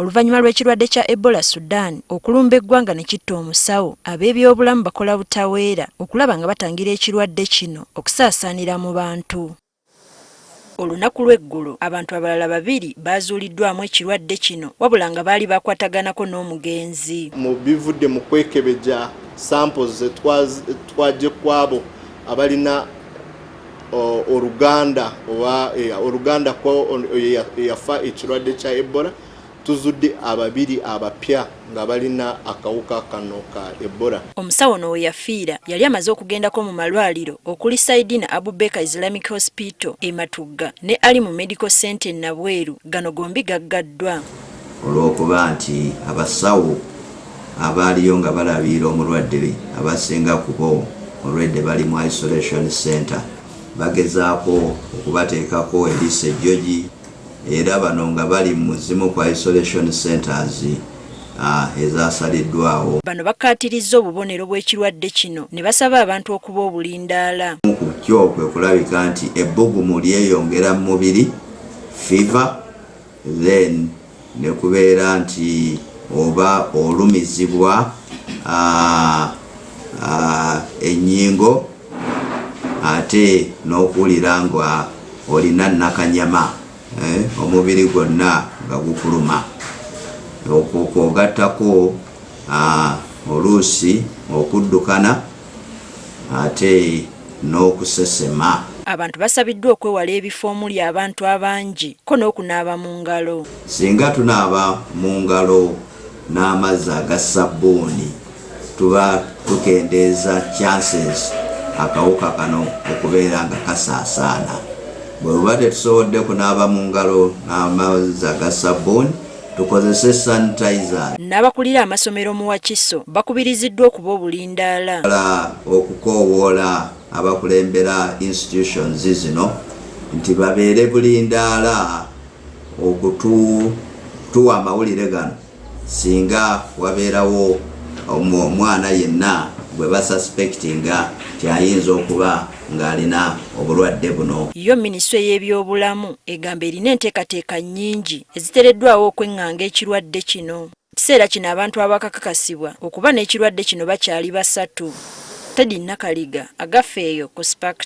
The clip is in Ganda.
oluvannyuma lw'ekirwadde kya Ebola Sudan okulumba eggwanga ne kitta omusawo, ab'ebyobulamu bakola butaweera okulaba nga batangira ekirwadde kino okusaasaanira mu bantu. Olunaku lw'eggulo abantu abalala 2 baazuuliddwamu ekirwadde kino wabula nga baali bakwataganako n'omugenzi. Mu bivudde mu kwekebeja samples twaje kwabo abalina Oluganda ko yafa ekirwadde kya Ebola, tuzudde 2 abapya nga balina akawuka kano ka Ebola. Omusawo ono we yafiira yali amaze okugendako mu malwaliro okuli Saidina Abubakar Islamic Hospital e Matugga ne Ali mu Medical Center Nabweru, gano gombi gaggaddwa. Olw'okuba nti abasawo abaaliyo nga balabira omulwadde abasinga ku bo olwedde bali mu isolation center bagezaako okubateekako eriisa ejjogi, era bano nga bali mu zimu kwa isolation centers ezasaliddwawo. Bano bakkaatirizza obubonero bw'ekirwadde kino ne basaba abantu okuba obulindaala. Ku kyo kwe kulabika nti ebbugumu lyeyongera mu mubiri, fever, then ne kubeera nti oba olumizibwa ennyingo ate n'okuwulira nga olina nakanyama omubiri gwonna nga gukuluma. Okwogattako oluusi okuddukana ate n'okusesema. Abantu basabiddwa okwewala ebifo omuli abantu abangi ko n'okunaaba mu ngalo. Singa tunaaba mu ngalo n'amazzi aga sabbuuni tuba tukendeeza chances akawuka kano okubeera nga kasaasaana. Bwe tuba tetusobodde kunaaba mu ngalo n'amazzi aga sabbuuni tukozese sanitizer. N'abakulira amasomero mu Wakiso bakubiriziddwa okuba obulindaala. Okukoowoola abakulembera institutions zino nti babeere bulindaala okutuwa amawulire gano singa wabeerawo omwana yenna gwe basuspectinga nti ayinza okuba ng'alina obulwadde buno. Yo Minisitule y'ebyobulamu egamba erina enteekateeka nnyingi eziteereddwawo okweŋŋanga ekirwadde kino. Kiseera kino abantu abakakakasibwa okuba n'ekirwadde kino bakyali 3. Teddy Nakaliga agafeeyo ku Spark.